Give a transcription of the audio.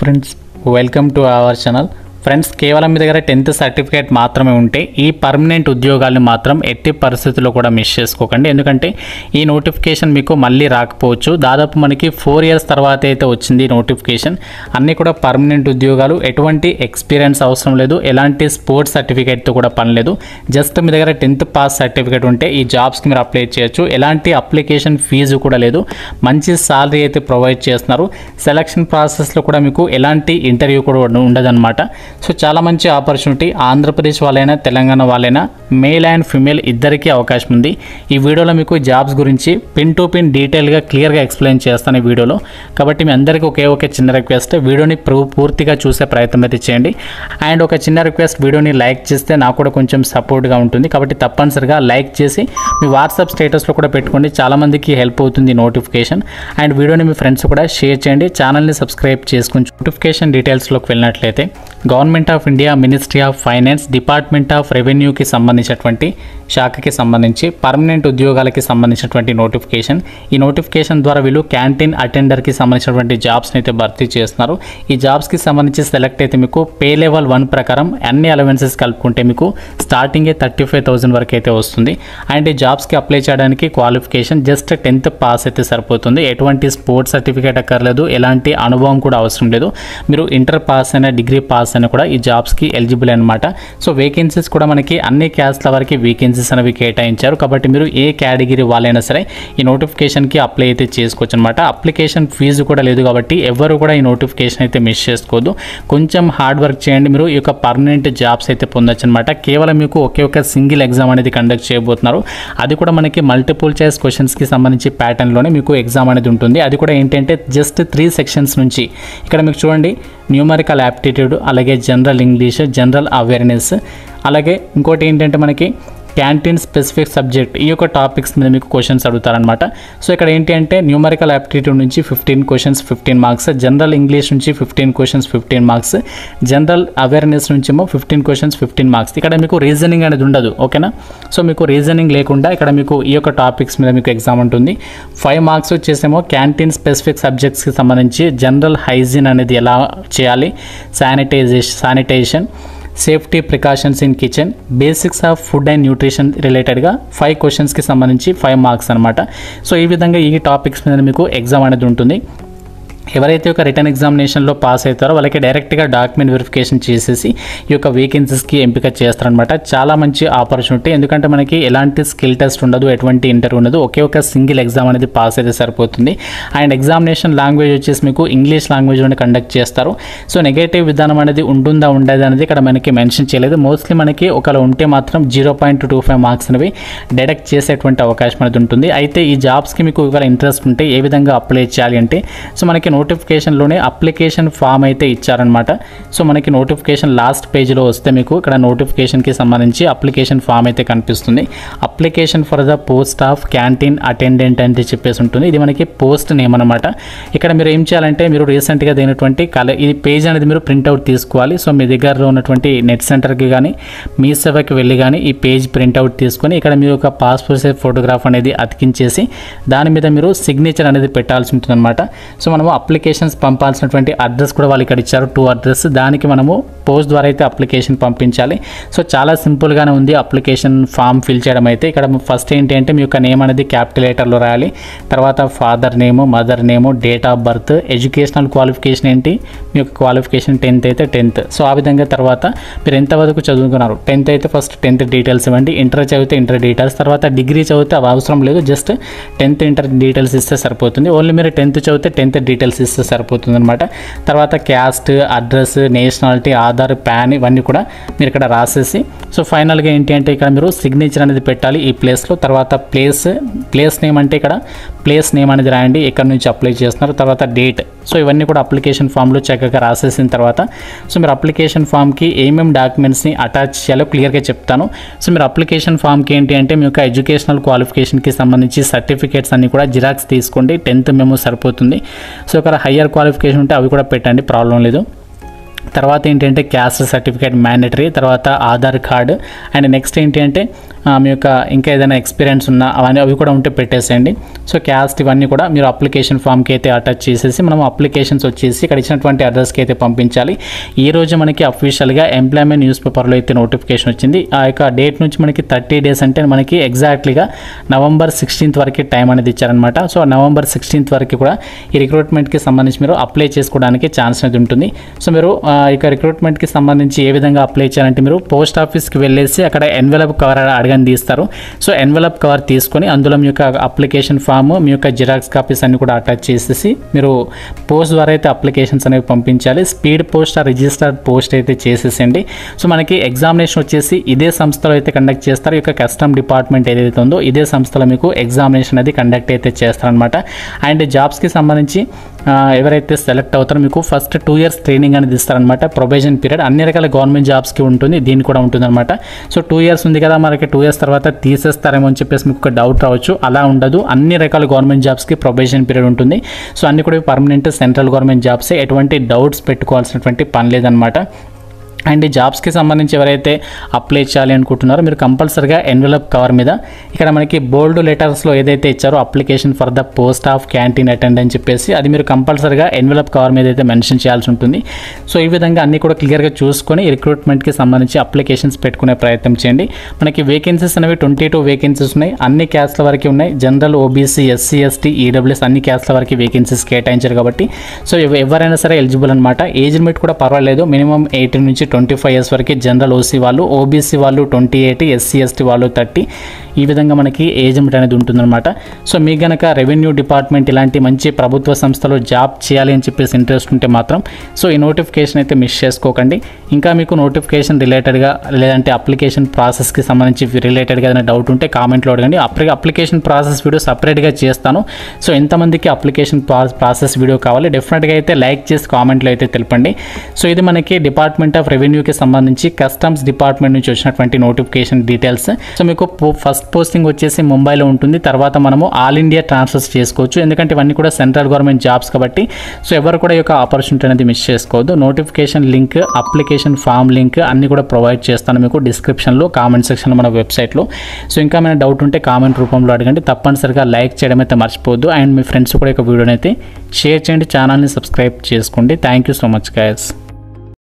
Friends, welcome to our channel. Friends, కేవలం మీ దగ్గర 10th certificate మాత్రమే ఉంటే ఈ పర్మనెంట్ ఉద్యోగాలను మాత్రం ఎట్టి పరిస్థితుల్లో కూడా మిస్ చేసుకోకండి. ఎందుకంటే ఈ నోటిఫికేషన్ మీకు మళ్ళీ రాకపోవచ్చు. దాదాపు మనకి 4 years తర్వాత అయితే వచ్చింది ఈ నోటిఫికేషన్. అన్నీ కూడా పర్మనెంట్ ఉద్యోగాలు, ఎటువంటి ఎక్స్పీరియన్స్ అవసరం లేదు, ఎలాంటి స్పోర్ట్స్ సర్టిఫికేట్తో కూడా పని లేదు. జస్ట్ మీ దగ్గర 10th పాస్ సర్టిఫికేట్ ఉంటే ఈ జాబ్స్కి మీరు అప్లై చేయొచ్చు. ఎలాంటి అప్లికేషన్ ఫీజు కూడా లేదు, మంచి సాలరీ అయితే ప్రొవైడ్ చేస్తున్నారు. సెలక్షన్ ప్రాసెస్లో కూడా మీకు ఎలాంటి ఇంటర్వ్యూ కూడా ఉండదన్నమాట. సో చాలా మంచి ఆపర్చునిటీ. ఆంధ్రప్రదేశ్ వాళ్ళైనా తెలంగాణ వాళ్ళైనా మేల్ అండ్ ఫిమేల్ ఇద్దరికీ అవకాశం ఉంది. ఈ వీడియోలో మీకు జాబ్స్ గురించి పిన్ టు పిన్ డీటెయిల్గా క్లియర్గా ఎక్స్ప్లెయిన్ చేస్తాను ఈ వీడియోలో. కాబట్టి మీ అందరికీ ఒకే చిన్న రిక్వెస్ట్, వీడియోని పూర్తిగా చూసే ప్రయత్నం అయితే చేయండి. అండ్ ఒక చిన్న రిక్వెస్ట్, వీడియోని లైక్ చేస్తే నాకు కూడా కొంచెం సపోర్ట్గా ఉంటుంది. కాబట్టి తప్పనిసరిగా లైక్ చేసి మీ వాట్సాప్ స్టేటస్లో కూడా పెట్టుకోండి. చాలామందికి హెల్ప్ అవుతుంది నోటిఫికేషన్. అండ్ వీడియోని మీ ఫ్రెండ్స్ కూడా షేర్ చేయండి. ఛానల్ని సబ్స్క్రైబ్ చేసుకుని నోటిఫికేషన్ డీటెయిల్స్లోకి వెళ్ళినట్లయితే government of India, ministry of finance, department of రెవెన్యూకి సంబంధించినటువంటి శాఖకి సంబంధించి పర్మనెంట్ ఉద్యోగాలకి సంబంధించినటువంటి నోటిఫికేషన్. ఈ నోటిఫికేషన్ ద్వారా వీళ్ళు క్యాంటీన్ అటెండర్కి సంబంధించినటువంటి జాబ్స్ని అయితే భర్తీ చేస్తున్నారు. ఈ జాబ్స్కి సంబంధించి సెలెక్ట్ అయితే మీకు పే లెవెల్ 1 ప్రకారం అన్ని అలవెన్సెస్ కలుపుకుంటే మీకు స్టార్టింగే 35,000 వరకు అయితే వస్తుంది. అండ్ ఈ జాబ్స్కి అప్లై చేయడానికి క్వాలిఫికేషన్ జస్ట్ 10th పాస్ అయితే సరిపోతుంది. ఎటువంటి స్పోర్ట్స్ సర్టిఫికేట్ అక్కర్లేదు, ఎలాంటి అనుభవం కూడా అవసరం లేదు. మీరు ఇంటర్ పాస్ అయినా డిగ్రీ పాస్ అయినా కూడా ఈ జాబ్స్కి ఎలిజిబుల్ అనమాట. సో వేకెన్సీస్ కూడా మనకి అన్ని క్యాస్ట్ల వరకు వేకెన్సీస్ అనేవి కేటాయించారు. కాబట్టి మీరు ఏ కేటగిరీ వాళ్ళైనా సరే ఈ నోటిఫికేషన్కి అప్లై అయితే చేసుకోవచ్చు అనమాట. అప్లికేషన్ ఫీజు కూడా లేదు కాబట్టి ఎవరు కూడా ఈ నోటిఫికేషన్ అయితే మిస్ చేసుకోవద్దు. కొంచెం హార్డ్ వర్క్ చేయండి, మీరు ఈ యొక్క పర్మనెంట్ జాబ్స్ అయితే పొందొచ్చు అనమాట. కేవలం మీకు ఒక సింగిల్ ఎగ్జామ్ అనేది కండక్ట్ చేయబోతున్నారు. అది కూడా మనకి మల్టిపుల్ చాయిస్ క్వశ్చన్స్కి సంబంధించి ప్యాటర్న్లోనే మీకు ఎగ్జామ్ అనేది ఉంటుంది. అది కూడా ఏంటంటే జస్ట్ 3 సెక్షన్స్ నుంచి. ఇక్కడ మీకు చూడండి, న్యూమరికల్ యాప్టిట్యూడ్, అలాగే జనరల్ ఇంగ్లీష్, జనరల్ అవేర్నెస్, అలాగే ఇంకోటి ఏంటంటే మనకి క్యాంటీన్ స్పెసిఫిక్ సబ్జెక్ట్. ఈ యొక్క టాపిక్స్ మీద మీకు క్వశ్చన్స్ అడుగుతారనమాట. సో ఇక్కడ ఏంటి అంటే న్యూమరికల్ యాప్టిట్యూడ్ నుంచి 15 క్వశ్చన్స్ 15 మార్క్స్, జనరల్ ఇంగ్లీష్ నుంచి 15 క్వశ్చన్స్ 15 మార్క్స్, జనరల్ అవేర్నెస్ నుంచి ఏమో 15 క్వశ్చన్స్ 15 మార్క్స్. ఇక్కడ మీకు రీజనింగ్ అనేది ఉండదు, ఓకేనా. సో మీకు రీజనింగ్ లేకుండా ఇక్కడ మీకు ఈ యొక్క టాపిక్స్ మీద మీకు ఎగ్జామ్ ఉంటుంది. 5 మార్క్స్ వచ్చేసేమో క్యాంటీన్ స్పెసిఫిక్ సబ్జెక్ట్స్కి సంబంధించి జనరల్ హైజీన్ అనేది ఎలా చేయాలి, sanitisation, safety precautions in kitchen, basics of food and nutrition రిలేటెడ్గా 5 క్వశ్చన్స్కి సంబంధించి 5 మార్క్స్ అనమాట. సో ఈ విధంగా ఈ టాపిక్స్ మీద మీకు ఎగ్జామ్ అనేది ఉంటుంది. ఎవరైతే ఒక రిటర్న్ ఎగ్జామినేషన్లో పాస్ అవుతారో వాళ్ళకి డైరెక్ట్గా డాక్యుమెంట్ వెరిఫికేషన్ చేసేసి ఈ యొక్క వేకెన్సీస్కి ఎంపిక చేస్తారనమాట. చాలా మంచి ఆపర్చునిటీ. ఎందుకంటే మనకి ఎలాంటి స్కిల్ టెస్ట్ ఉండదు, ఎటువంటి ఇంటర్వ్యూ ఉండదు. ఒక సింగిల్ ఎగ్జామ్ అనేది పాస్ అయితే సరిపోతుంది. అండ్ ఎగ్జామినేషన్ లాంగ్వేజ్ వచ్చేసి మీకు ఇంగ్లీష్ లాంగ్వేజ్లోనే కండక్ట్ చేస్తారు. సో నెగటివ్ విధానం అనేది ఉండదు అనేది ఇక్కడ మనకి మెన్షన్ చేయలేదు. మోస్ట్లీ మనకి ఒకవేళ ఉంటే మాత్రం 0.25 మార్క్స్ అనేవి డిడక్ట్ చేసేటువంటి అవకాశం అనేది ఉంటుంది. అయితే ఈ జాబ్స్కి మీకు ఇవాళ ఇంట్రెస్ట్ ఉంటే ఏ విధంగా అప్లై చేయాలి అంటే, సో మనకి నోటిఫికేషన్లోనే అప్లికేషన్ ఫామ్ అయితే ఇచ్చారనమాట. సో మనకి నోటిఫికేషన్ లాస్ట్ పేజ్లో వస్తే మీకు ఇక్కడ నోటిఫికేషన్కి సంబంధించి అప్లికేషన్ ఫామ్ అయితే కనిపిస్తుంది. Application for the post of canteen attendant అంటే చెప్పేసి ఉంటుంది. ఇది మనకి పోస్ట్ నేమ్ అనమాట. ఇక్కడ మీరు ఏం చేయాలంటే, మీరు రీసెంట్గా దేనిటువంటి ఈ పేజ్ అనేది మీరు ప్రింట్అవుట్ తీసుకోవాలి. సో మీ దగ్గరలో ఉన్నటువంటి నెట్ సెంటర్కి కానీ మీ సేవకి వెళ్ళి కానీ ఈ పేజ్ ప్రింట్అవుట్ తీసుకొని ఇక్కడ మీరు ఒక పాస్పోర్ట్ సైజ్ ఫోటోగ్రాఫ్ అనేది అతికించేసి దాని మీద మీరు సిగ్నేచర్ అనేది పెట్టాల్సి ఉంటుంది అనమాట. సో మనము అప్లికేషన్స్ పంపాల్సినటువంటి అడ్రస్ కూడా వాళ్ళు ఇక్కడ ఇచ్చారు, 2 అడ్రస్. దానికి మనము పోస్ట్ ద్వారా అయితే అప్లికేషన్ పంపించాలి. సో చాలా సింపుల్గానే ఉంది అప్లికేషన్ ఫామ్ ఫిల్ చేయడం అయితే. ఇక్కడ ఫస్ట్ ఏంటి అంటే మీ యొక్క నేమ్ అనేది క్యాపిటల్ లెటర్లో రాయాలి. తర్వాత father name, mother name, date of birth, educational qualification ఏంటి, మీ యొక్క క్వాలిఫికేషన్ 10th అయితే 10th. సో ఆ విధంగా తర్వాత మీరు ఎంతవరకు చదువుకున్నారు, 10th అయితే ఫస్ట్ 10th డీటెయిల్స్ ఇవ్వండి. ఇంటర్ చదివితే ఇంటర్ డీటెయిల్స్, తర్వాత డిగ్రీ చదివితే అవి అవసరం లేదు, జస్ట్ 10th ఇంటర్ డీటెయిల్స్ ఇస్తే సరిపోతుంది. ఓన్లీ మీరు 10th చదివితే 10th డీటెయిల్స్ ఇస్తే సరిపోతుంది అనమాట. తర్వాత caste, address, nationality, Aadhaar, pan ఇవన్నీ కూడా మీరు ఇక్కడ రాసేసి, సో ఫైనల్గా ఏంటి అంటే ఇక్కడ మీరు సిగ్నేచర్ అనేది పెట్టాలి ఈ ప్లేస్లో. తర్వాత ప్లేస్ నేమ్ అంటే ఇక్కడ ప్లేస్ నేమ్ అనేది రాయండి, ఎక్కడి నుంచి అప్లై చేస్తున్నారు, తర్వాత డేట్. సో ఇవన్నీ కూడా అప్లికేషన్ ఫామ్లో చక్కగా రాసేసిన తర్వాత సో మీరు అప్లికేషన్ ఫామ్కి ఏమేమి డాక్యుమెంట్స్ని అటాచ్ చేయాలో క్లియర్గా చెప్తాను. సో మీరు అప్లికేషన్ ఫామ్కి ఏంటి అంటే మీ యొక్క ఎడ్యుకేషనల్ క్వాలిఫికేషన్కి సంబంధించి సర్టిఫికేట్స్ అన్ని కూడా జిరాక్స్ తీసుకోండి. 10th మెమో సరిపోతుంది. సో ఇక్కడ హయ్యర్ క్వాలిఫికేషన్ ఉంటే అవి కూడా పెట్టండి, ప్రాబ్లం లేదు. తర్వాత ఏంటంటే క్యాస్ట్ సర్టిఫికేట్ మ్యాండేటరీ, తర్వాత ఆధార్ కార్డు, అండ్ నెక్స్ట్ ఏంటి అంటే మీ యొక్క ఇంకా ఏదైనా ఎక్స్పీరియన్స్ ఉన్నా అవి కూడా ఉంటే పెట్టేసేయండి. సో క్యాస్ట్ ఇవన్నీ కూడా మీరు అప్లికేషన్ ఫామ్కి అయితే అటాచ్ చేసేసి మనం అప్లికేషన్స్ వచ్చేసి ఇక్కడ ఇచ్చినటువంటి అడ్రస్కి అయితే పంపించాలి. ఈ రోజు మనకి అఫీషియల్గా ఎంప్లాయ్మెంట్ న్యూస్ పేపర్లో అయితే నోటిఫికేషన్ వచ్చింది. ఆ యొక్క డేట్ నుంచి మనకి 30 డేస్ అంటే మనకి ఎగ్జాక్ట్లీగా November 16th వరకు టైం అనేది ఇచ్చారనమాట. సో November 16th వరకు కూడా ఈ రిక్రూట్మెంట్కి సంబంధించి మీరు అప్లై చేసుకోవడానికి ఛాన్స్ అనేది ఉంటుంది. సో మీరు ఇక రిక్రూట్మెంట్కి సంబంధించి ఏ విధంగా అప్లై చేయాలంటే మీరు పోస్ట్ ఆఫీస్కి వెళ్ళేసి అక్కడ ఎన్వెలప్ కవర్ అడగని తీస్తారు. సో ఎన్వెలప్ కవర్ తీసుకొని అందులో మీ యొక్క అప్లికేషన్ ఫామ్, మీ యొక్క జిరాక్స్ కాపీస్ అన్ని కూడా అటాచ్ చేసేసి మీరు పోస్ట్ ద్వారా అయితే అప్లికేషన్స్ అనేవి పంపించాలి. స్పీడ్ పోస్ట్ రిజిస్టర్డ్ పోస్ట్ అయితే చేసేసండి. సో మనకి ఎగ్జామినేషన్ వచ్చేసి ఇదే సంస్థలో అయితే కండక్ట్ చేస్తారు. ఈ యొక్క కస్టమ్ డిపార్ట్మెంట్ ఏదైతే ఉందో ఇదే సంస్థలో మీకు ఎగ్జామినేషన్ అది కండక్ట్ అయితే చేస్తారనమాట. అండ్ జాబ్స్కి సంబంధించి ఎవరైతే సెలెక్ట్ అవుతారో మీకు ఫస్ట్ 2 years ట్రైనింగ్ అనేది ఇస్తారనమాట. ప్రొబేషన్ పీరియడ్ అన్ని రకాల గవర్నమెంట్ జాబ్స్కి ఉంటుంది, దీనికి కూడా ఉంటుందన్నమాట. సో 2 years ఉంది కదా, మనకి 2 years తర్వాత తీసేస్తారేమో అని చెప్పేసి మీకు ఒక డౌట్ రావచ్చు. అలా ఉండదు, అన్ని రకాల గవర్నమెంట్ జాబ్స్కి ప్రొబేషన్ పీరియడ్ ఉంటుంది. సో అన్ని కూడా పర్మనెంట్ సెంట్రల్ గవర్నమెంట్ జాబ్సే, ఎటువంటి డౌట్స్ పెట్టుకోవాల్సినటువంటి పని లేదనమాట. అండ్ ఈ జాబ్స్కి సంబంధించి ఎవరైతే అప్లై చేయాలి అనుకుంటున్నారో మీరు కంపల్సరీగా ఎన్వెలప్ కవర్ మీద ఇక్కడ మనకి బోల్డ్ లెటర్స్లో ఏదైతే ఇచ్చారో application for the post of canteen attendant అని చెప్పేసి అది మీరు కంపల్సరీగా ఎన్వెలప్ కవర్ మీద అయితే మెన్షన్ చేయాల్సి ఉంటుంది. సో ఈ విధంగా అన్ని కూడా క్లియర్గా చూసుకొని రిక్రూట్మెంట్కి సంబంధించి అప్లికేషన్స్ పెట్టుకునే ప్రయత్నం చేయండి. మనకి వేకెన్సీస్ అనేవి 22 వేకెన్సీస్ ఉన్నాయి. అన్ని క్యాస్ట్ల వరకు ఉన్నాయి. General, OBC, SC, ST, EWS అన్ని క్యాస్ట్ల వరకు వేకెన్సీస్ కేటాయించారు కాబట్టి సో ఎవరైనా సరే ఎలిజిబుల్ అనమాట. ఏజ్ లిమిట్ కూడా పర్వాలేదు, మినిమం 18 నుంచి 25 years వరకు జనరల్ ఓసీ వాళ్ళు, ఓబీసీ వాళ్ళు 28, ఎస్సీ ఎస్టీ వాళ్ళు 30, ఈ విధంగా మనకి ఏజ్ లిమిట్ అనేది ఉంటుందన్నమాట. సో మీకు గనక రెవెన్యూ డిపార్ట్మెంట్ ఇలాంటి మంచి ప్రభుత్వ సంస్థలో జాబ్ చేయాలి అని చెప్పేసి ఇంట్రెస్ట్ ఉంటే మాత్రం సో ఈ నోటిఫికేషన్ అయితే మిస్ చేసుకోకండి. ఇంకా మీకు నోటిఫికేషన్ రిలేటెడ్గా లేదంటే అప్లికేషన్ ప్రాసెస్కి సంబంధించి రిలేటెడ్గా ఏదైనా డౌట్ ఉంటే కామెంట్లో అడగండి. అప్లికేషన్ ప్రాసెస్ వీడియో సపరేట్గా చేస్తాను. సో ఎంతమందికి అప్లికేషన్ ప్రాసెస్ వీడియో కావాలి డెఫినెట్గా అయితే లైక్ చేసి కామెంట్లో అయితే తెలపండి. సో ఇది మనకి డిపార్ట్మెంట్ ఆఫ్ రెవెన్యూకి సంబంధించి కస్టమ్స్ డిపార్ట్మెంట్ నుంచి వచ్చినటువంటి నోటిఫికేషన్ డీటెయిల్స్. సో మీకు ఫస్ట్ పోస్టింగ్ వచ్చేసి ముంబైలో ఉంటుంది. తర్వాత మనము ఆల్ ఇండియా ట్రాన్స్ఫర్స్ చేసుకోవచ్చు, ఎందుకంటే ఇవన్నీ కూడా సెంట్రల్ గవర్నమెంట్ జాబ్స్ కాబట్టి. సో ఎవరు కూడా ఈ యొక్క ఆపర్చునిటీ అనేది మిస్ చేసుకోవద్దు. Notification link, application form link అన్ని కూడా ప్రొవైడ్ చేస్తాను మీకు డిస్క్రిప్షన్లో, కామెంట్ సెక్షన్లో, మన వెబ్సైట్లో. సో ఇంకా ఏమైనా డౌట్ ఉంటే కామెంట్ రూపంలో అడగండి. తప్పనిసరిగా లైక్ చేయడం అయితే మర్చిపోవద్దు. అండ్ మీ ఫ్రెండ్స్ కూడా ఈ వీడియోని అయితే షేర్ చేయండి, ఛానల్ని సబ్స్క్రైబ్ చేసుకోండి. Thank you so much guys.